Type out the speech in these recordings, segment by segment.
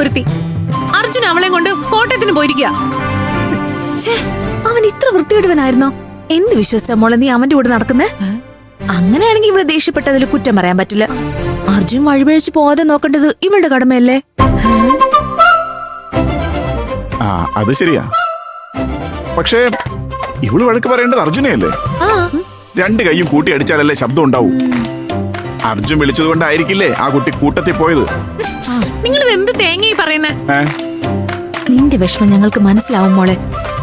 ഒരുത്തി. അർജുൻ അവളെ കൊണ്ട് കോട്ടയത്തിന് പോയിരിക്കുക. അവൻ ഇത്ര വൃത്തികെട്ടവനായിരുന്നോ? എന്ത് വിശ്വസിച്ച മോളെ നീ അവന്റെ കൂടെ നടക്കുന്നേ? അങ്ങനെയാണെങ്കിൽ ഇവിടെ ദേഷ്യപ്പെട്ടതിൽ കുറ്റം പറയാൻ പറ്റില്ല. അർജുൻ വഴിപഴിച്ച് പോകാതെ നോക്കേണ്ടത് ഇവളുടെ കടമയല്ലേ? അത് ശരിയാ. പക്ഷേ ഇവള് വഴക്ക് പറയേണ്ടത് അർജുനെയല്ലേ? രണ്ട് കൈയും കൂട്ടി അടിച്ചാലല്ലേ ശബ്ദം ഉണ്ടാവൂ. അർജുൻ വിളിച്ചത് കൊണ്ടായിരിക്കില്ലേ ആ കുട്ടി കൂട്ടത്തിൽ പോയത്? നിങ്ങൾ എന്ത് തേങ്ങയായി പറയുന്നേ? നിന്റെ വിഷമം ഞങ്ങൾക്ക് മനസ്സിലാവും മോളെ.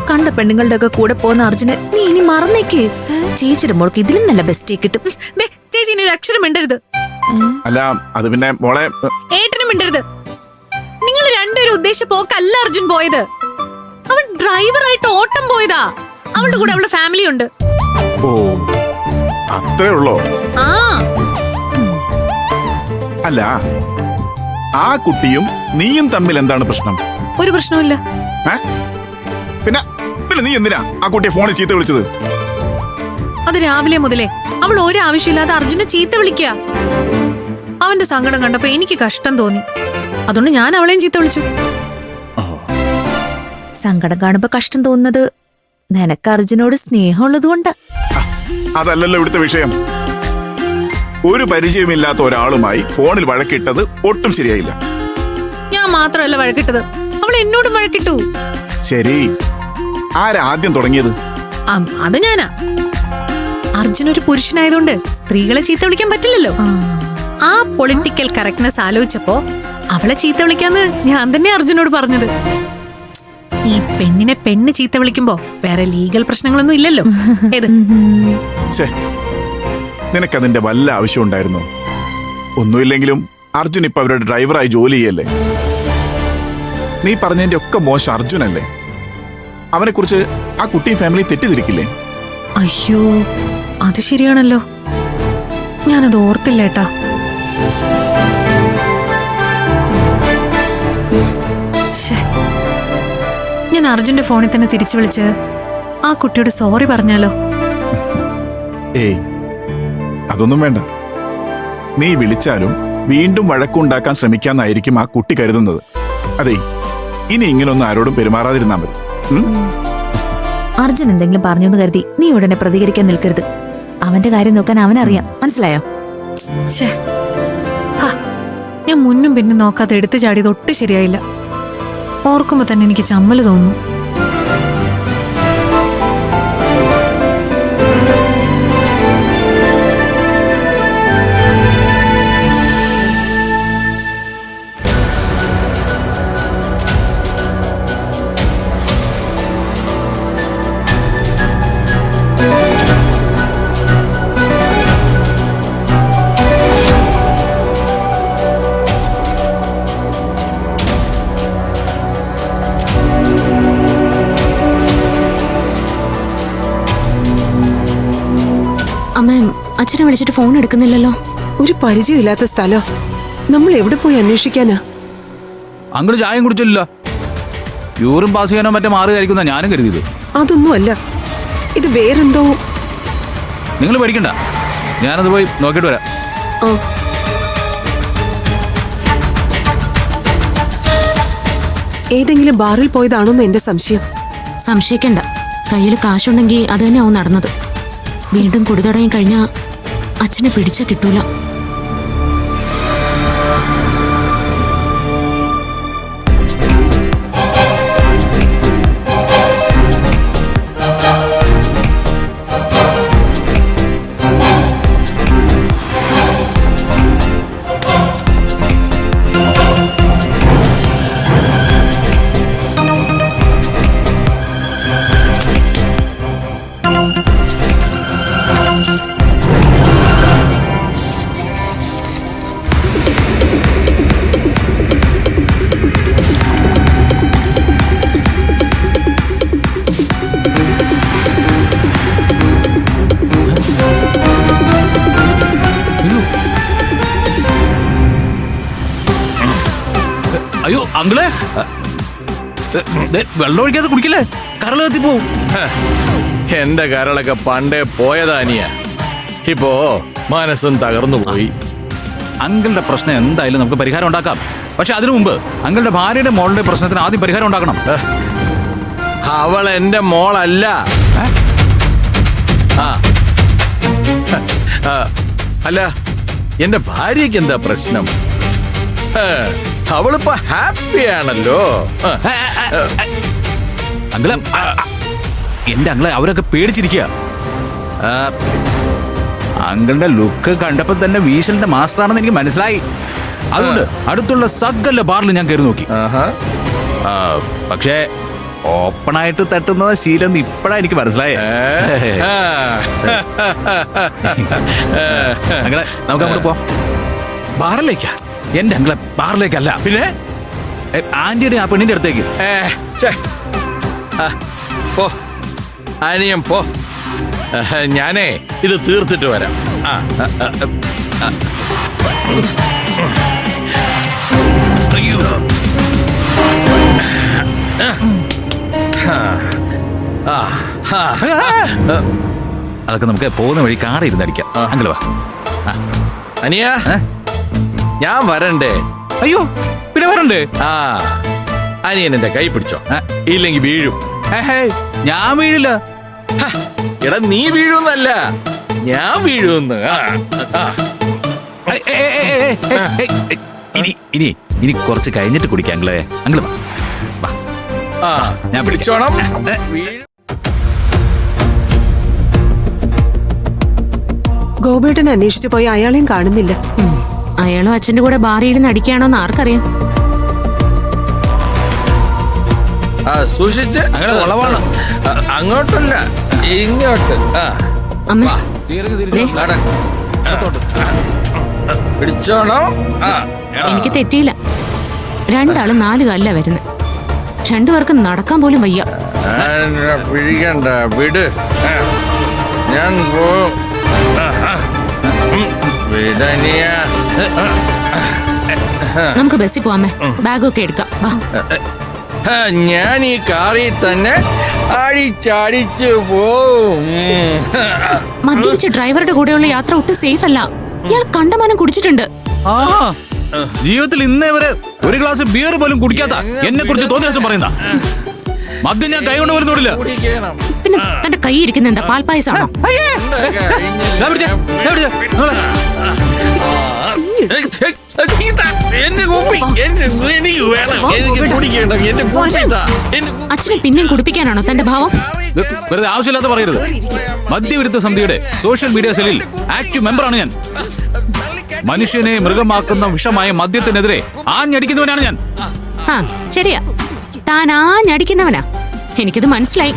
കണ്ട പെണ്ണുങ്ങളുടെ ഒക്കെ കൂടെ പോകുന്ന അർജുനെ നീ ഇനി മറന്നേക്ക്. ചേച്ചിയുടെ മോൾക്ക് ഇതിലും നല്ല ബെസ്റ്റ് കിട്ടും. ചേച്ചി ഇനി ഒരു അക്ഷരം മിണ്ടരുത്. അല്ല അത് പിന്നെ മോളെ. ഏട്ടനും മിണ്ടരുത്. നിങ്ങൾ രണ്ടുപേരും ഉദ്ദേശിച്ച പോക്കല്ല അർജുൻ പോയത്. അവൻ ഡ്രൈവറായിട്ട് ഓട്ടം പോയതാ. അവളുടെ കൂടെ അവളുടെ ഫാമിലി ഉണ്ട്. ഓ അത്രേ ഉള്ളോ? ആ അല്ല ആ കുട്ടിയും നീയും തമ്മിൽ എന്താണ് പ്രശ്നം? ഒരു പ്രശ്നമില്ല. പിന്നെ പിന്നെ നീ എന്തിനാ ആ കുട്ടിയെ ഫോണിൽ ചീത്ത വിളിച്ചത്? അത് രാവിലെ മുതലേ അവൾ ഒരു ആവശ്യമില്ലാതെ അർജുനെ ചീത്ത വിളിക്കുക. അവന്റെ സങ്കടം കണ്ടപ്പോ എനിക്ക് കഷ്ടം തോന്നി. അതുകൊണ്ട് ഞാൻ അവളെയും ചീത്ത വിളിച്ചു. സങ്കടം കാണുമ്പോ കഷ്ടം തോന്നുന്നത് നിനക്ക് അർജുനോട് സ്നേഹമുള്ളത് കൊണ്ട്. അതല്ലല്ലോ ഇവിടുത്തെ വിഷയം. ഒരു പരിചയമില്ലാത്ത ഒരാളുമായി ഫോണിൽ വഴക്കിട്ടത് ഒട്ടും ശരിയായില്ല. ഞാൻ മാത്രമല്ല വഴക്കിട്ടത്, അവൾ എന്നോടും വഴക്കിട്ടു. ശരി, ആരാദ്യം തുടങ്ങിയത്? അത് ഞാനാ. അർജുൻ ഒരു പുരുഷനായതുകൊണ്ട് സ്ത്രീകളെ ചീത്ത വിളിക്കാൻ പറ്റില്ലല്ലോ. ആ പൊളിറ്റിക്കൽ കറക്റ്റ്നെസ് ആലോചിച്ചപ്പോ അവളെ ചീത്ത വിളിക്കാന്ന് ഞാൻ തന്നെ അർജുനോട് പറഞ്ഞത്. ഈ പെണ്ണിനെ പെണ്ണ് ചീത്ത വിളിക്കുമ്പോ വേറെ ലീഗൽ പ്രശ്നങ്ങളൊന്നും ഇല്ലല്ലോ. ഏത് നിനക്കതിന്റെ വല്ല ആവശ്യം ഉണ്ടായിരുന്നോ? ഒന്നുമില്ലെങ്കിലും അർജുൻ ഇപ്പൊ അവരുടെ ഡ്രൈവറായി ജോലി ചെയ്യല്ലേ. നീ പറഞ്ഞതിന്റെ ഒക്കെ മോശം അർജുനല്ലേ. അവനെ കുറിച്ച് ആ കുട്ടിയും ഫാമിലി തെറ്റിദ്ധരിക്കില്ലേ? അയ്യോ അത് ശരിയാണല്ലോ, ഞാനത് ഓർത്തില്ല ഏട്ടാ. ഞാൻ അർജുന്റെ ഫോണിൽ തന്നെ തിരിച്ചു വിളിച്ച് ആ കുട്ടിയോട് സോറി പറഞ്ഞാലോ? ഏയ് അതൊന്നും വേണ്ട. നീ വിളിച്ചാലും വീണ്ടും വഴക്കുണ്ടാക്കാൻ ശ്രമിക്കാന്നായിരിക്കും ആ കുട്ടി കരുതുന്നത്. അതെ, ഇനി ഇങ്ങനൊന്നും ആരോടും പെരുമാറാതിരുന്നാ മതി. അർജുൻ എന്തെങ്കിലും പറഞ്ഞു എന്ന് കരുതി നീ ഉടനെ പ്രതികരിക്കാൻ നിൽക്കരുത്. അവന്റെ കാര്യം നോക്കാൻ അവനറിയാം, മനസ്സിലായോ? ഞാൻ മുന്നും പിന്നും നോക്കാതെ എടുത്തു ചാടിയത് ഒട്ടും ശരിയായില്ല. ഓർക്കുമ്പോ തന്നെ എനിക്ക് ചമ്മല് തോന്നുന്നു. അച്ഛനെ വിളിച്ചിട്ട് ഫോൺ എടുക്കുന്നില്ലല്ലോ. ഒരു പരിചയമില്ലാത്ത സ്ഥലം നമ്മൾ എവിടെ പോയി അന്വേഷിക്കാനാ? അങ്കിള് ചായം കുടിച്ചില്ല. യൂറിൻ പാസ് ചെയ്യാനോ മറ്റോ മാറുകയായിരിക്കുന്ന ഞാനും കരുതിയത്. അതൊന്നും അല്ല, ഇത് വേറെന്തോ. നിങ്ങൾ പേടിക്കണ്ട, ഞാനത് പോയി നോക്കിയിട്ട് വരാം. ഏതെങ്കിലും ബാറിൽ പോയതാണോന്ന് എന്റെ സംശയം. സംശയിക്കണ്ട, കയ്യിൽ കാശുണ്ടെങ്കിൽ അത് തന്നെ ആവും നടന്നത്. വീണ്ടും കുടിതടയും കഴിഞ്ഞാ അച്ഛനെ പിടിച്ച കിട്ടൂല. അയ്യോ അങ്കിളെ, വെള്ളം ഒഴിക്കാതെ കുടിക്കല്ലേ, കരൾ കത്തിപ്പോവും. എന്റെ കരളൊക്കെ പണ്ടേ പോയതാനിയ, ഇപ്പോ മനസ്സും തകർന്നു പോയി. അങ്കിളുടെ പ്രശ്നം എന്തായാലും നമുക്ക് പരിഹാരം ഉണ്ടാക്കാം. പക്ഷെ അതിനു മുമ്പ് അങ്ങളുടെ ഭാര്യയുടെ മോളുടെ പ്രശ്നത്തിന് ആദ്യം പരിഹാരം ഉണ്ടാക്കണം. അവൾ എന്റെ മോളല്ല. ആ അല്ല, എന്റെ ഭാര്യക്ക് എന്താ പ്രശ്നം? അവളിപ്പോ ഹാപ്പിയാണല്ലോ. അങ്കിളെ, എന്റെ അങ്കിളെ അവരൊക്കെ പേടിച്ചിരിക്കുക. അങ്കിളുടെ ലുക്ക് കണ്ടപ്പോ തന്നെ വീശലിന്റെ മാസ്റ്റർ ആണെന്ന് എനിക്ക് മനസ്സിലായി. അതുകൊണ്ട് അടുത്തുള്ള സകല ബാറിൽ ഞാൻ കയറി നോക്കി. പക്ഷേ ഓപ്പണായിട്ട് തട്ടുന്നത് ശീലം ഇപ്പഴാ എനിക്ക് മനസ്സിലായേ. അങ്കിളെ, നമുക്ക് അങ്ങോട്ട് പോവാം. ബാറിലേക്കാ? എന്റെ അങ്കിളെ, ബാറിലേക്കല്ല, പിന്നെ ആന്റിയുടെ ആ പെണ്ണിന്റെ അടുത്തേക്ക്. പോ അനിയൻ പോ. ഞാനേ ഇത് തീർത്തിട്ട് വരാം. അയ്യോ. അതൊക്കെ നമുക്ക് പോകുന്ന വഴി കാറ് ഇരുന്നടിക്കാം. അങ്കിള് വാ. അനിയ, ഞാൻ വരണ്ടേ? അയ്യോ, പിന്നെ വരണ്ടേ? അനിയൻ എന്റെ കൈ പിടിച്ചോ, ഇല്ലെങ്കിൽ വീഴും. ഞാൻ വീഴില്ല. എടാ, നീ വീഴുന്നല്ല, ഞാൻ വീഴുന്ന്. ഇനി കുറച്ച് കഴിഞ്ഞിട്ട് കുടിക്കാം അങ്കിളെ. അങ്കിള് വാ. ഞാൻ പിടിച്ചോണം. ഗോപേട്ടനെ അന്വേഷിച്ചു പോയി അയാളെയും കാണുന്നില്ല. അയാളും അച്ഛന്റെ കൂടെ ബാറിയിരുന്ന് അടിക്കുകയാണോന്ന് ആർക്കറിയാം. സൂക്ഷിച്ച്. അങ്ങനെ വളവാണ്. അങ്ങോട്ടല്ല, ഇങ്ങോട്ട്. അമ്മ, പിടിച്ചോണം. എനിക്ക് തെറ്റിയില്ല. രണ്ടാളും 4 കാലിലാ വരുന്നത്. രണ്ടുപേർക്ക് നടക്കാൻ പോലും വയ്യ. പിഴിക്കണ്ട, വിട്. ഞാൻ പോവും. വിടനിയ. നമുക്ക് ബസ്സിൽ പോവാമേ. ബാഗൊക്കെ എടുക്കാം. വാ. ഞാൻ ഈ കാറിൽ തന്നെ അടിച്ചടിച്ചു പോവും. മദ്യപിച്ച ഡ്രൈവറുടെ കൂടെയുള്ള യാത്ര ഒട്ടും സേഫ് അല്ല. ഇയാൾ കണ്ടമാനം കുടിച്ചിട്ടുണ്ട്. ജീവിതത്തിൽ ഇന്നേ വരെ ഒരു ഗ്ലാസ് ബിയർ പോലും കുടിക്കാത്ത എന്നെ കുറിച്ച് തോന്നിയ ദിവസം പറയുന്ന മദ്യം ഞാൻ കൈ കൊണ്ട് വരുന്നില്ല. പിന്നെ തന്റെ കൈ ഇരിക്കുന്ന എന്താ, പാൽപ്പായസാണോ? അച്ഛനെ പിന്നെയും കുടിപ്പിക്കാനാണോ തന്റെ ഭാവം? വെറുതെ ആവശ്യമില്ലാത്ത പറയരുത്. മദ്യവിരുദ്ധ സമിതിയുടെ സോഷ്യൽ മീഡിയ സെല്ലിൽ ആക്റ്റീവ് മെമ്പറാണ് ഞാൻ. മനുഷ്യനെ മൃഗമാക്കുന്ന വിഷമായ മദ്യത്തിനെതിരെ ആഞ്ഞടിക്കുന്നവനാണ് ഞാൻ. ശരിയാ, താൻ ആഞ്ഞടിക്കുന്നവനാ. എനിക്കത് മനസ്സിലായി.